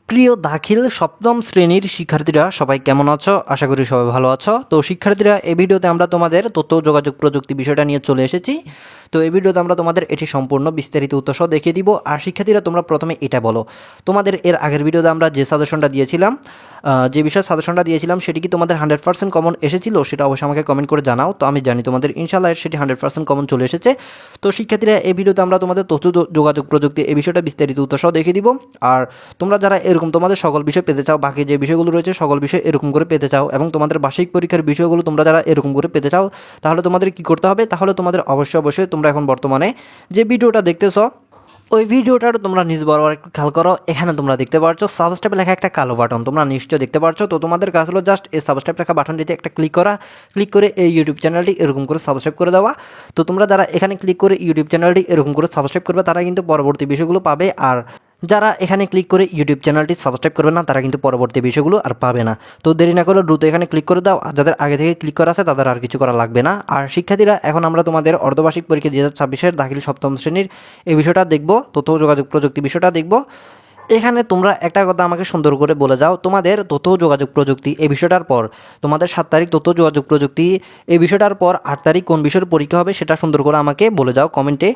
প্রিয় দাখিল সপ্তম শ্রেণীর শিক্ষার্থীরা সবাই কেমন আছো? আশা করি সবাই ভালো আছো। তো শিক্ষার্থীরা, এই ভিডিওতে আমরা তোমাদের তথ্য ও যোগাযোগ প্রযুক্তি বিষয়টা নিয়ে চলে এসেছি। তো এই ভিডিওতে আমরা তোমাদের এটি সম্পূর্ণ বিস্তারিত উত্তর সহ দেখিয়ে দিব। আর শিক্ষার্থীরা, তোমরা প্রথমে এটা বলো, তোমাদের এর আগের ভিডিওতে আমরা যে সাজেশনটা দিয়েছিলাম, যে বিষয়ে সাজেশনটা দিয়েছিলাম, সেটি কি তোমাদের 100% কমন এসেছিল? সেটা অবশ্যই আমাকে কমেন্ট করে জানাও। তো আমি জানি তোমাদের ইনশাআল্লাহ সেটি 100% কমন চলে এসেছে। তো শিক্ষার্থীরা, এই ভিডিওতে আমরা তোমাদের তথ্য যোগাযোগ প্রযুক্তি এই বিষয়টা বিস্তারিত উত্তর সহ দেখিয়ে দিব। আর তোমরা যারা এরকম তোমাদের সকল বিষয় পেতে চাও, বাকি যে বিষয়গুলো রয়েছে সকল বিষয় এরকম করে পেতে চাও, এবং তোমাদের বার্ষিক পরীক্ষার বিষয়গুলো তোমরা যারা এরকম করে পেতে চাও, তাহলে তোমাদের কি করতে হবে? তাহলে তোমাদের অবশ্যই তোমরা এখন বর্তমানে যে ভিডিওটা দেখতেছো, ওই ভিডিওটার তোমরা নিজ বরাবর একটু খেয়াল করো। এখানে তোমরা দেখতে পাচ্ছ সাবস্ক্রাইব লেখা একটা কালো বাটন, তোমরা নিশ্চয়ই দেখতে পাচ্ছ। তো তোমাদের কাজ হলো জাস্ট এই সাবস্ক্রাইব লেখা বাটনটিতে একটা ক্লিক করা, ক্লিক করে এই ইউটিউব চ্যানেলটি এরকম করে সাবস্ক্রাইব করে দেওয়া। তো তোমরা যারা এখানে ক্লিক করে ইউটিউব চ্যানেলটি এরকম করে সাবস্ক্রাইব করবে, তারা কিন্তু পরবর্তী বিষয়গুলো পাবে। আর যারা এখানে ক্লিক করে ইউটিউব চ্যানেলটি সাবস্ক্রাইব করবে না, তারা কিন্তু পরবর্তী বিষয়গুলো আর পাবে না। তো দেরি না করে দ্রুত এখানে ক্লিক করে দাও। আর যাদের আগে থেকে ক্লিক করা আছে তাদের আর কিছু করা লাগবে না। আর শিক্ষার্থীরা, এখন আমরা তোমাদের অর্ধবার্ষিক পরীক্ষা 2026-এর দাখিল সপ্তম শ্রেণীর এই বিষয়টা দেখব, তথ্য ও যোগাযোগ প্রযুক্তি বিষয়টা দেখব। এখানে তোমরা একটা কথা আমাকে সুন্দর করে বলে যাও, তোমাদের তথ্য ও যোগাযোগ প্রযুক্তি এই বিষয়টার পর, তোমাদের 7 তারিখ তথ্য ও যোগাযোগ প্রযুক্তি এই বিষয়টার পর 8 তারিখ কোন বিষয়ের পরীক্ষা হবে সেটা সুন্দর করে আমাকে বলে যাও কমেন্টে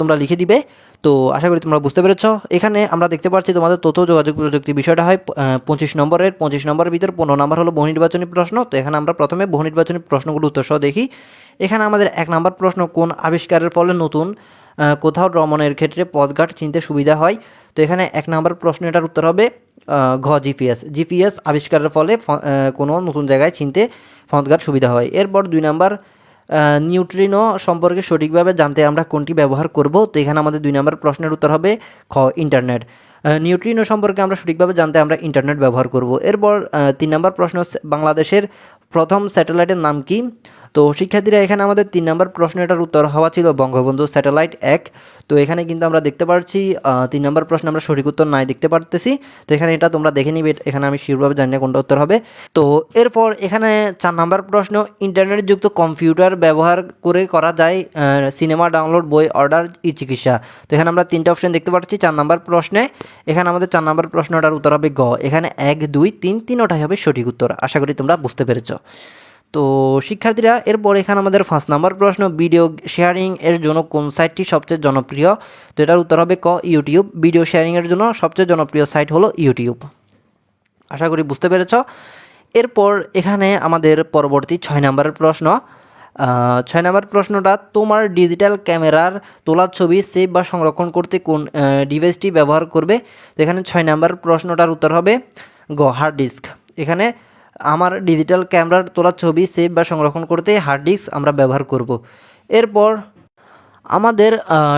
তোমরা লিখে দিবে। তো আশা করি তোমরা বুঝতে পেরেছ। এখানে আমরা দেখতে পাচ্ছি তোমাদের তথ্য ও যোগাযোগ প্রযুক্তি বিষয়টা হয় 25 নম্বরের ভিতর 15 নম্বর হলো বহু নির্বাচনী প্রশ্ন। তো এখানে আমরা প্রথমে বহু নির্বাচনী প্রশ্নগুলো উত্তর সহ দেখি। এখানে আমাদের 1 নম্বর প্রশ্ন, কোন আবিষ্কারের ফলে নতুন কোথাও ভ্রমণের ক্ষেত্রে পথঘাট চিনতে সুবিধা হয়? তো এখানে 1 নম্বর প্রশ্ন, এটার উত্তর হবে ঘ, জিপিএস আবিষ্কারের ফলে কোনো নতুন জায়গায় চিনতে পথঘাট সুবিধা হয়। এরপর 2 নম্বর, নিউট্রিনো সম্পর্কে সঠিকভাবে জানতে আমরা কোনটি ব্যবহার করব? তো এখানে আমাদের 2 নম্বর প্রশ্নের উত্তর হবে খ, ইন্টারনেট। নিউট্রিনো সম্পর্কে আমরা সঠিকভাবে জানতে আমরা ইন্টারনেট ব্যবহার করব। এরপর 3 নম্বর প্রশ্ন, বাংলাদেশের প্রথম স্যাটেলাইটের নাম কি? তো শিক্ষার্থীরা, এখানে আমাদের 3 নম্বর প্রশ্ন, এটার উত্তর হওয়া ছিল বঙ্গবন্ধু স্যাটেলাইট 1। তো এখানে কিন্তু আমরা দেখতে পাচ্ছি 3 নম্বর প্রশ্ন আমরা সঠিক উত্তর নাই দেখতে পারতেছি। তো এখানে এটা তোমরা দেখে নিবে, এখানে আমি শিওরভাবে জানি না কোনটা উত্তর হবে। তো এরপর এখানে 4 নম্বর প্রশ্ন, ইন্টারনেটযুক্ত কম্পিউটার ব্যবহার করে করা যায় সিনেমা ডাউনলোড, বই অর্ডার, ই চিকিৎসা। তো এখানে আমরা 3টা অপশন দেখতে পাচ্ছি 4 নম্বর প্রশ্নে। এখানে আমাদের 4 নম্বর প্রশ্নটার উত্তর হবে গ। এখানে 1, 2, 3 তিনোটাই হবে সঠিক উত্তর। আশা করি তোমরা বুঝতে পেরেছো। তো শিক্ষার্থীরা, এরপর এখানে আমাদের 5 নম্বর প্রশ্ন, ভিডিও শেয়ারিং এর জন্য কোন সাইটটি সবচেয়ে জনপ্রিয়? তো এটার উত্তর হবে ক, ইউটিউব। ভিডিও শেয়ারিং এর জন্য সবচেয়ে জনপ্রিয় সাইট হলো ইউটিউব। আশা করি বুঝতে পেরেছ। এরপর এখানে আমাদের পরবর্তী 6 নম্বরের প্রশ্ন, 6 নম্বর প্রশ্নটা, তোমার ডিজিটাল ক্যামেরার তোলা ছবি সেভ বা সংরক্ষণ করতে কোন ডিভাইসটি ব্যবহার করবে? তো এখানে 6 নম্বর প্রশ্নটার উত্তর হবে গ, হার্ড ডিস্ক। এখানে আমার ডিজিটাল ক্যামেরার তোলা ছবি সেভ বা সংরক্ষণ করতে হার্ড ডিস্ক আমরা ব্যবহার করব। এরপর আমাদের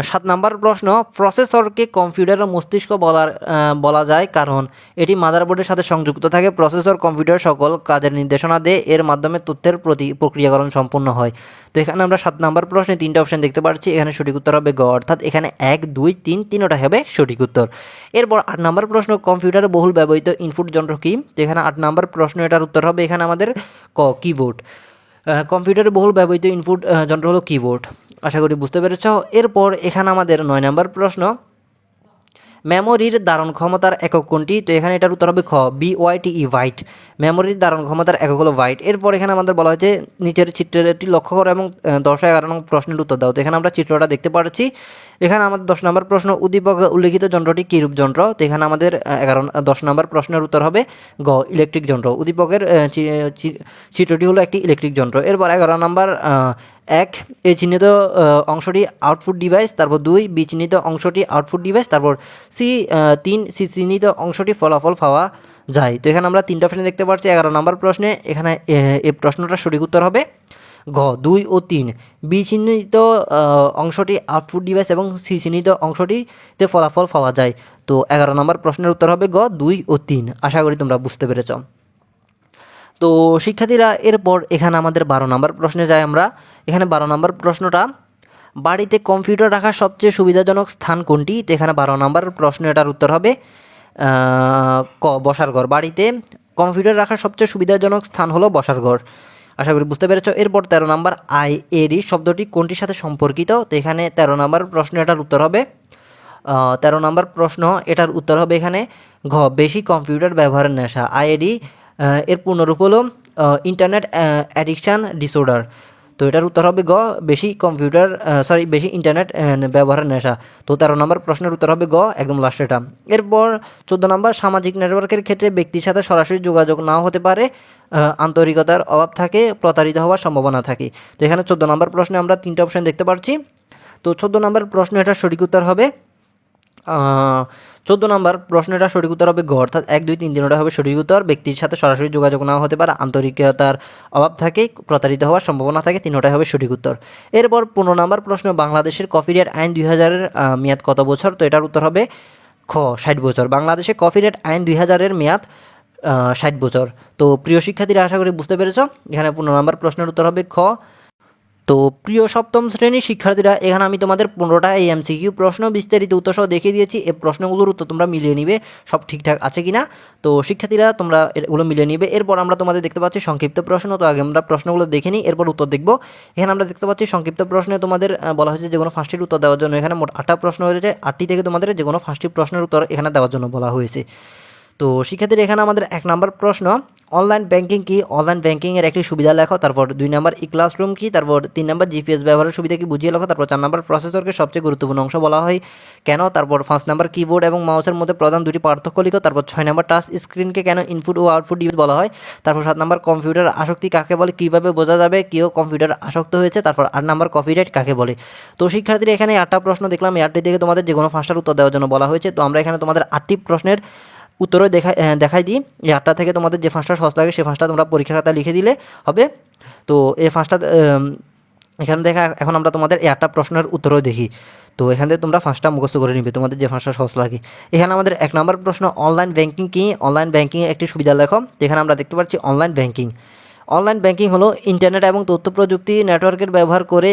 7 নম্বর প্রশ্ন, প্রসেসরকে কম্পিউটারের মস্তিষ্ক বলা যায় কারণ এটি মাদারবোর্ডের সাথে সংযুক্ত থাকে। প্রসেসর কম্পিউটার সকল কাজের নির্দেশনা দেয়, এর মাধ্যমে তথ্যের প্রক্রিয়াকরণ সম্পূর্ণ হয়। তো এখানে আমরা 7 নম্বর প্রশ্নে 3টা অপশন দেখতে পাচ্ছি, এখানে সঠিক উত্তর হবে গ, অর্থাৎ এখানে 1, 2, 3 তিনোটা হবে সঠিক উত্তর। এরপর 8 নম্বর প্রশ্ন, কম্পিউটারে বহুল ব্যবহৃত ইনপুট যন্ত্র কি? তো এখানে 8 নম্বর প্রশ্ন, এটার উত্তর হবে এখানে আমাদের ক, কিবোর্ড। কম্পিউটারে বহুল ব্যবহৃত ইনপুট যন্ত্র হলো কিবোর্ড। আশা করি বুঝতে পেরেছ। এরপর এখানে আমাদের 9 নম্বর প্রশ্ন, মেমোরির ধারণ ক্ষমতার একক কোনটি? তো এখানে এটার উত্তর হবে খ, BYTE, বাইট। মেমোরির ধারণ ক্ষমতার একক হলো বাইট। এরপর এখানে আমাদের বলা হয়েছে নিচের চিত্রটি লক্ষ্য করো এবং 10 ও 11 নং প্রশ্নের উত্তর দাও। তো এখানে আমরা চিত্রটা দেখতে পাচ্ছি। এখানে আমাদের 10 নম্বর প্রশ্ন, উদ্দীপক উল্লেখিত যন্ত্রটি কিরূপ যন্ত্র? তো এখানে আমাদের 10 নম্বর প্রশ্নের উত্তর হবে গ, ইলেকট্রিক যন্ত্র। উদ্দীপকের চিত্রটি হলো একটি ইলেকট্রিক যন্ত্র। এরপর 11 নম্বর, 1 এ চিহ্নিত অংশটি আউটপুট ডিভাইস, তারপর 2 বি চিহ্নিত অংশটি আউটপুট ডিভাইস, তারপর 3 সি চিহ্নিত অংশটি ফলাফল পাওয়া যায়। তো এখানে আমরা 3টা অপশন দেখতে পাচ্ছি 11 নম্বর প্রশ্নে। এখানে এই প্রশ্নটার সঠিক উত্তর হবে ঘ, 2 ও 3। বি চিহ্নিত অংশটি আউটপুট ডিভাইস এবং সি চিহ্নিত অংশটিতে ফলাফল পাওয়া যায়। তো 11 নম্বর প্রশ্নের উত্তর হবে গ, 2 ও 3। আশা করি তোমরা বুঝতে পেরেছ। তো শিক্ষার্থীরা, এরপর এখানে আমাদের 12 নম্বর প্রশ্নে যাই আমরা। এখানে 12 নম্বর প্রশ্নটা, বাড়িতে কম্পিউটার রাখার সবচেয়ে সুবিধাজনক স্থান কোনটি? তো এখানে 12 নম্বর প্রশ্ন, এটার উত্তর হবে ক, বসার ঘর। বাড়িতে কম্পিউটার রাখার সবচেয়ে সুবিধাজনক স্থান হলো বসার ঘর। আশা করি বুঝতে পেরেছ। এরপর 13 নম্বর, আইএডি শব্দটি কোনটির সাথে সম্পর্কিত? তো এখানে 13 নম্বর প্রশ্ন, এটার উত্তর হবে 13 নম্বর প্রশ্ন, এটার উত্তর হবে এখানে ঘ, বেশি কম্পিউটার ব্যবহারের নেশা। আইএডি এর পূর্ণরূপ হলো ইন্টারনেট অ্যাডিকশান ডিসঅর্ডার। তো এটার উত্তর হবে গ, বেশি বেশি ইন্টারনেট ব্যবহারের নেশা। তো 13 নম্বর প্রশ্নের উত্তর হবে গ, একদম লাস্টেটা। এরপর 14 নম্বর, সামাজিক নেটওয়ার্কের ক্ষেত্রে ব্যক্তির সাথে সরাসরি যোগাযোগ নাও হতে পারে, আন্তরিকতার অভাব থাকে, প্রতারিত হওয়ার সম্ভাবনা থাকে। তো এখানে 14 নম্বর প্রশ্নে আমরা 3টা অপশন দেখতে পাচ্ছি। তো 14 নম্বর প্রশ্ন, এটার সঠিক উত্তর হবে 14 নম্বর প্রশ্নটা সঠিক উত্তর হবে গ, অর্থাৎ 1, 2, 3 তিনটা হবে সঠিক উত্তর। ব্যক্তির সাথে সরাসরি যোগাযোগ নাও হতে পারে, আন্তরিকতার অভাব থাকে, প্রতারিত হওয়ার সম্ভাবনা থাকে, তিনটাই হবে সঠিক উত্তর। এরপর 15 নম্বর প্রশ্ন, বাংলাদেশের কপিরাইট আইন 2000-এর মেয়াদ কত বছর? তো এটার উত্তর হবে খ, 60 বছর। বাংলাদেশে কপিরাইট আইন 2000-এর মেয়াদ 60 বছর। তো প্রিয় শিক্ষার্থীরা, আশা করি বুঝতে পেরেছ। এখানে 15 নম্বর প্রশ্নের উত্তর হবে খ। তো প্রিয় সপ্তম শ্রেণীর শিক্ষার্থীরা, এখানে আমি তোমাদের 15টা এই এমসিকিউ প্রশ্ন বিস্তারিত উত্তর সহ দেখিয়ে দিয়েছি। এই প্রশ্নগুলোর উত্তর তোমরা মিলিয়ে নিবে সব ঠিকঠাক আছে কিনা। তো শিক্ষার্থীরা, তোমরা এগুলো মিলিয়ে নিবে। এরপর আমরা তোমাদের দেখতে পাচ্ছি সংক্ষিপ্ত প্রশ্ন। তো আগে আমরা প্রশ্নগুলো দেখে নিই, এরপর উত্তর দেখব। এখানে আমরা দেখতে পাচ্ছি সংক্ষিপ্ত প্রশ্নে তোমাদের বলা হয়েছে যে কোনো 5টির উত্তর দেওয়ার জন্য। এখানে মোট 8টা প্রশ্ন হয়েছে, 8টি থেকে তোমাদের যে কোনো 5টি প্রশ্নের উত্তর এখানে দেওয়ার জন্য বলা হয়েছে। তো শিক্ষার্থীরা, এখানে আমাদের 1 নম্বর প্রশ্ন, অনলাইন ব্যাংকিং কি? অনলাইন ব্যাংকিংয়ের একটি সুবিধা লেখো। তারপর 2 নম্বর, ই ক্লাসরুম কি? তারপর 3 নম্বর, জিপিএস ব্যবহারের সুবিধা কি বুঝিয়ে লেখো। তারপর 4 নম্বর, প্রসেসরকে সবচেয়ে গুরুত্বপূর্ণ অংশ বলা হয় কেন? তারপর 5 নম্বর, কিবোর্ড এবং মাউসের মধ্যে প্রধান দুটি পার্থক্য লিখো। তারপর 6 নম্বর, টাচ স্ক্রিনকে কেন ইনপুট ও আউটপুট ডিভাইস বলা হয়? তারপর 7 নম্বর, কম্পিউটার আসক্তি কাকে বলে? কীভাবে বোঝা যাবে কেউ কম্পিউটার আসক্ত হয়েছে? তারপর 8 নম্বর, কপিরাইট কাকে বলে? তো শিক্ষার্থীরা, এখানে 8টা প্রশ্ন দেখলাম। এই 8টি থেকে তোমাদের যে কোনো 5টার উত্তর দেওয়ার জন্য বলা হয়েছে। তো আমরা এখানে তোমাদের 8টি প্রশ্নের উত্তরে দেখাই দিই। এই 8টা থেকে তোমাদের যে 5টা সহজ লাগে সেই 5টা তোমরা পরীক্ষার খাতায় লিখে দিলে হবে। তো এই 5টা এখানে এখন আমরা তোমাদের এই 8টা প্রশ্নের উত্তরও দেখি। তো এখান থেকে তোমরা 5টা মুখস্থ করে নিবে, তোমাদের যে 5টা সহজ লাগে। এখানে আমাদের 1 নম্বর প্রশ্ন, অনলাইন ব্যাংকিং কি? অনলাইন ব্যাংকিংয়ে একটি সুবিধা লেখো। এখানে আমরা দেখতে পাচ্ছি অনলাইন ব্যাংকিং। অনলাইন ব্যাংকিং হলো ইন্টারনেট এবং তথ্য প্রযুক্তি নেটওয়ার্কের ব্যবহার করে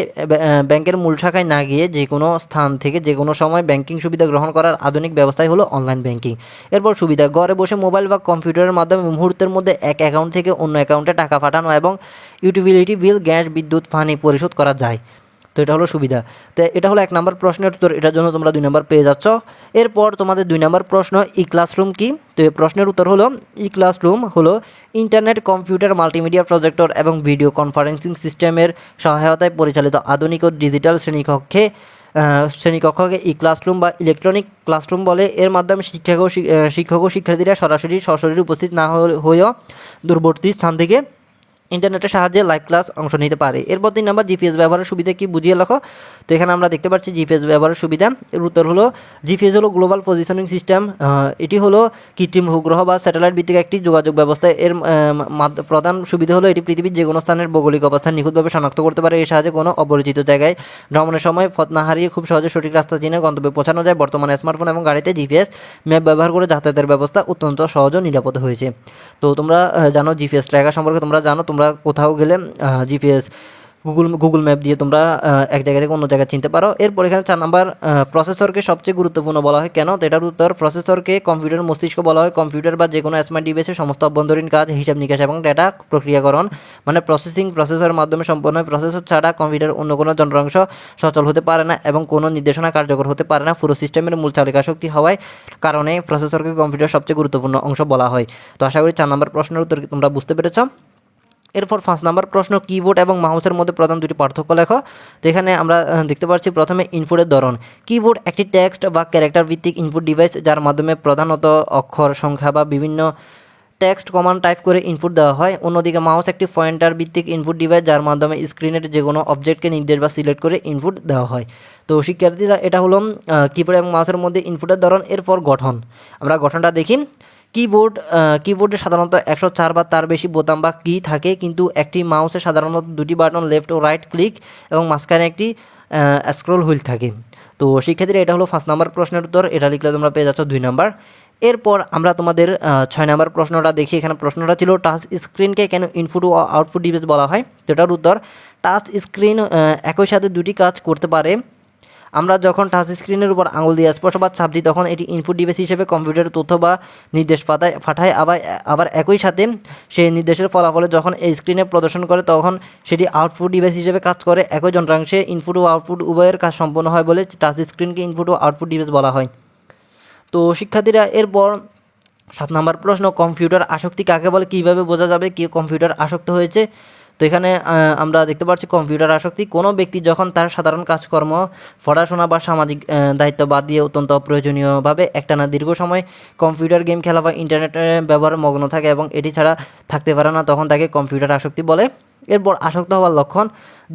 ব্যাংকের মূল শাখায় না গিয়ে যে কোনো স্থান থেকে যে কোনো সময় ব্যাংকিং সুবিধা গ্রহণ করার আধুনিক ব্যবস্থাই হলো অনলাইন ব্যাংকিং। এরপর সুবিধা, ঘরে বসে মোবাইল বা কম্পিউটারের মাধ্যমে মুহূর্তের মধ্যে এক অ্যাকাউন্ট থেকে অন্য অ্যাকাউন্টে টাকা পাঠানো এবং ইউটিলিটি বিল, গ্যাস, বিদ্যুৎ, পানি পরিশোধ করা যায়। তো এটা হলো সুবিধা। তো এটা হলো 1 নম্বর প্রশ্নের উত্তর, এটার জন্য তোমরা 2 নম্বর পেয়ে যাচ্ছ। এরপর তোমাদের 2 নম্বর প্রশ্ন, ই ক্লাসরুম কি? তো এই প্রশ্নের উত্তর হলো, ই ক্লাসরুম হলো ইন্টারনেট, কম্পিউটার, মাল্টিমিডিয়া প্রজেক্টর এবং ভিডিও কনফারেন্সিং সিস্টেমের সহায়তায় পরিচালিত আধুনিক ও ডিজিটাল শ্রেণীকক্ষকে ই ক্লাসরুম বা ইলেকট্রনিক ক্লাসরুম বলে। এর মাধ্যমে শিক্ষক ও শিক্ষার্থীরা সরাসরি সশরীরে উপস্থিত না হয়েও দূরবর্তী স্থান থেকে ইন্টারনেটের সাহায্যে লাইভ ক্লাস অংশ নিতে পারে। এরপর 3 নম্বর, জিপিএস ব্যবহারের সুবিধা কি বুঝিয়ে লেখো। তো এখানে আমরা দেখতে পাচ্ছি জিপিএস ব্যবহারের সুবিধা। এর উত্তর হলো, জিপিএস হলো গ্লোবাল পজিশনিং সিস্টেম। এটি হলো কৃত্রিম উপগ্রহ বা স্যাটেলাইট ভিত্তিক একটি যোগাযোগ ব্যবস্থা। এর প্রধান সুবিধা হলো এটি পৃথিবীর যে কোনো স্থানের ভৌগোলিক অবস্থান নিখুঁতভাবে শনাক্ত করতে পারে। এর সাহায্যে কোনো অপরিচিত জায়গায় ভ্রমণের সময় পথ না হারিয়ে খুব সহজে সঠিক রাস্তা চিনে গন্তব্যে পৌঁছানো যায়। বর্তমানে স্মার্টফোন এবং গাড়িতে জিপিএস ম্যাপ ব্যবহার করে যাতায়াতের ব্যবস্থা অত্যন্ত সহজ ও নিরাপদ হয়েছে। তো তোমরা জানো জিপিএস ট্র্যাকার সম্পর্কে, তোমরা জানো তোমরা কোথাও গেলে জিপিএস গুগল ম্যাপ দিয়ে তোমরা এক জায়গা থেকে অন্য জায়গায় চিনতে পারো। এরপর এখানে 4 নম্বর, প্রসেসরকে সবচেয়ে গুরুত্বপূর্ণ বলা হয় কেন? তো এটার উত্তর, প্রসেসরকে কম্পিউটার মস্তিষ্ক বলা হয়। কম্পিউটার বা যে কোনো স্মার্ট ডিভাইসের সমস্ত অভ্যন্তরীণ কাজ, হিসাব নিকাশ এবং ডেটা প্রক্রিয়াকরণ মানে প্রসেসরের মাধ্যমে সম্পন্ন হয়। প্রসেসর ছাড়া কম্পিউটার অন্য কোনো যন্ত্রাংশ সচল হতে পারে না এবং কোনো নির্দেশনা কার্যকর হতে পারে না। পুরো সিস্টেমের মূল চালিকা শক্তি হওয়ায় কারণে প্রসেসরকে কম্পিউটার সবচেয়ে গুরুত্বপূর্ণ অংশ বলা হয়। তো আশা করি 4 নম্বর প্রশ্নের উত্তর তোমরা বুঝতে পেরেছ। এরপর 5 নম্বর প্রশ্ন, কিবোর্ড এবং মাউসের মধ্যে প্রধান দুটি পার্থক্য লেখো। তো এখানে আমরা দেখতে পাচ্ছি প্রথমে ইনপুটের ধরন। কিবোর্ড একটি টেক্সট বা ক্যারেক্টার ভিত্তিক ইনপুট ডিভাইস, যার মাধ্যমে প্রধানত অক্ষর, সংখ্যা বা বিভিন্ন টেক্সট কমান্ড টাইপ করে ইনপুট দেওয়া হয়। অন্যদিকে মাউস একটি পয়েন্টার ভিত্তিক ইনপুট ডিভাইস, যার মাধ্যমে স্ক্রিনের যে কোনো অবজেক্টকে নির্দেশ বা সিলেক্ট করে ইনপুট দেওয়া হয়। তো শিক্ষার্থীরা, এটা হলো কিবোর্ড এবং মাউসের মধ্যে ইনপুটের ধরন। এরপর গঠন, আমরা গঠনটা দেখি। কিবোর্ডে সাধারণত 104 বা তার বেশি বোতাম বা কি থাকে, কিন্তু একটি মাউসে সাধারণত 2টি বাটন, লেফট ও রাইট ক্লিক এবং মাঝখানে একটি স্ক্রল হুইল থাকে। তো শিক্ষার্থীরা, এটা হলো 5 নম্বর প্রশ্নের উত্তর, এটা লিখলে তোমরা পেয়ে যাচ্ছ 2 নম্বর। এরপর আমরা তোমাদের 6 নম্বর প্রশ্নটা দেখি। এখানে প্রশ্নটা ছিল, টাচ স্ক্রিনকে কেন ইনপুট ও আউটপুট ডিভাইস বলা হয়? তো এটার উত্তর, টাচ স্ক্রিন একই সাথে দুটি কাজ করতে পারে। আমরা যখন টাচ স্ক্রিনের উপর আঙুল দিয়ে স্পর্শ বা চাপ দিই তখন এটি ইনপুট ডিভাইস হিসেবে কম্পিউটারের তথ্য বা নির্দেশ পাঠায়। আবার একই সাথে সেই নির্দেশের ফলাফলে যখন এই স্ক্রিনে প্রদর্শন করে তখন সেটি আউটপুট ডিভাইস হিসেবে কাজ করে। একই যন্ত্রাংশে ইনপুট ও আউটপুট উভয়ের কাজ সম্পন্ন হয় বলে টাচ স্ক্রিনকে ইনপুট ও আউটপুট ডিভাইস বলা হয়। তো শিক্ষার্থীরা এরপর 7 নম্বর প্রশ্ন, কম্পিউটার আসক্তি কাকে বলে, কীভাবে বোঝা যাবে কি কম্পিউটার আসক্ত হয়েছে। তো এখানে আমরা দেখতে পাচ্ছি কম্পিউটার আসক্তি কোনো ব্যক্তি যখন তার সাধারণ কাজকর্ম, পড়াশোনা বা সামাজিক দায়িত্ব বাদ দিয়ে অত্যন্ত অপ্রয়োজনীয়ভাবে একটানা দীর্ঘ সময় কম্পিউটার গেম খেলা বা ইন্টারনেট ব্যবহারে মগ্ন থাকে এবং এটি ছাড়া থাকতে পারে না, তখন তাকে কম্পিউটার আসক্তি বলে। এরপর আসক্ত হওয়ার লক্ষণ,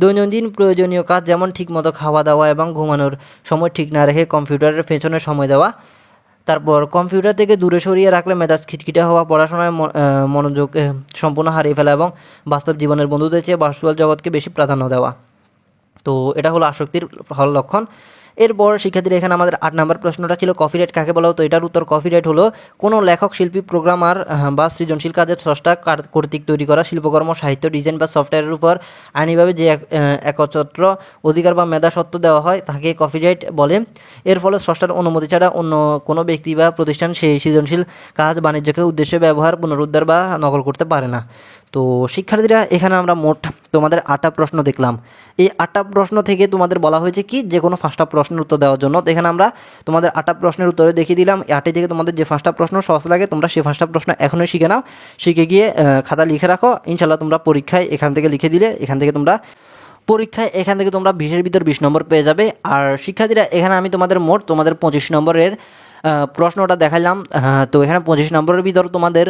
দৈনন্দিন প্রয়োজনীয় কাজ যেমন ঠিকমতো খাওয়া দাওয়া এবং ঘুমানোর সময় ঠিক না রেখে কম্পিউটারের পেছনে সময় দেওয়া। তারপর কম্পিউটার থেকে দূরে সরিয়ে রাখলে মেজাজ খিটখিটে হওয়া, পড়াশোনায় মনোযোগ সম্পূর্ণ হারিয়ে ফেলা এবং বাস্তব জীবনের বন্ধুদের চেয়ে ভার্চুয়াল জগৎকে বেশি প্রাধান্য দেওয়া। তো এটা হলো আসক্তির হল লক্ষণ। এরপর শিক্ষার্থীরা এখানে আমাদের 8 নম্বর প্রশ্নটা ছিল কপিরাইট কাকে বলা হতো। এটার উত্তর, কপিরাইট হলো কোনো লেখক, শিল্পী, প্রোগ্রামার বা সৃজনশীল কাজের স্রষ্টা কর্তৃক তৈরি করা শিল্পকর্ম, সাহিত্য, ডিজাইন বা সফটওয়্যারের উপর আইনিভাবে যে একচ্ছত্র অধিকার বা মেধাস্বত্ব দেওয়া হয় তাকে কপিরাইট বলে। এর ফলে স্রষ্টার অনুমতি ছাড়া অন্য কোনো ব্যক্তি বা প্রতিষ্ঠান সেই সৃজনশীল কাজ বাণিজ্যিক উদ্দেশ্যে ব্যবহার, পুনরুদ্ধার বা নকল করতে পারে না। তো শিক্ষার্থীরা এখানে আমরা মোট তোমাদের 8টা প্রশ্ন দেখলাম। এই 8টা প্রশ্ন থেকে তোমাদের বলা হয়েছে কি যে কোনো 5টা প্রশ্নের উত্তর দেওয়ার জন্য। তো এখানে আমরা তোমাদের 8টা প্রশ্নের উত্তরে দেখিয়ে দিলাম। এই 8টি থেকে তোমাদের যে 5টা প্রশ্ন সহজ লাগে তোমরা সেই 5টা প্রশ্ন এখনই শিখে নাও, শিখে গিয়ে খাতা লিখে রাখো। ইনশাল্লাহ তোমরা পরীক্ষায় এখান থেকে লিখে দিলে এখান থেকে তোমরা 20-এর ভিতর 20 নম্বর পেয়ে যাবে। আর শিক্ষার্থীরা এখানে আমি তোমাদের মোট 25 নম্বরের প্রশ্নটা দেখালাম। তো এখানে 25 নম্বরের ভিতর তোমাদের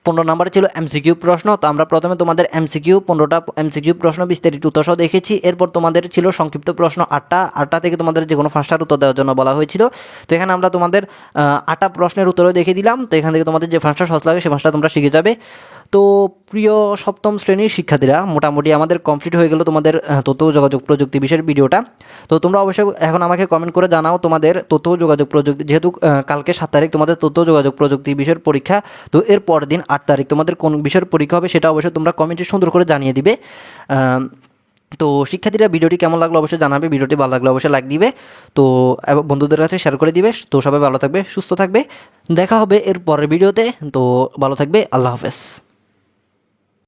15 নম্বর ছিল এমসিকিউ প্রশ্ন। তো আমরা প্রথমে তোমাদের 15টা এমসিকিউ প্রশ্ন বিস্তারিত উত্তর সহ দেখেছি। এরপর তোমাদের ছিল সংক্ষিপ্ত প্রশ্ন 8টা থেকে তোমাদের যে কোনো 5টার উত্তর দেওয়ার জন্য বলা হয়েছিল। তো এখানে আমরা তোমাদের 8টা প্রশ্নের উত্তরও দেখে দিলাম। তো এখান থেকে তোমাদের যে 5টা সহজ লাগে সেই 5টা তোমরা শিখে যাবে। তো প্রিয় সপ্তম শ্রেণীর শিক্ষার্থীরা, মোটামুটি আমাদের কমপ্লিট হয়ে গেল তোমাদের তথ্য ও যোগাযোগ প্রযুক্তি বিষয়ের ভিডিওটা। তো তোমরা অবশ্যই এখন আমাকে কমেন্ট করে জানাও তোমাদের তথ্য ও যোগাযোগ প্রযুক্তি, যেহেতু কালকে 7 তারিখ তোমাদের তথ্য ও যোগাযোগ প্রযুক্তি বিষয়ের পরীক্ষা, তো এর পরের দিন 8 তারিখ তোমাদের কোন বিষয়ের পরীক্ষা হবে সেটা অবশ্যই তোমরা কমেন্টে সুন্দর করে জানিয়ে দিবে। তো শিক্ষার্থীরা ভিডিওটি কেমন লাগলো অবশ্যই জানাবে, ভিডিওটি ভালো লাগলে অবশ্যই লাইক দিবে, তো বন্ধুদের কাছে শেয়ার করে দিবে। তো সবাই ভালো থাকবে, সুস্থ থাকবে, দেখা হবে এর পরের ভিডিওতে। তো ভালো থাকবে, আল্লাহ হাফেজ।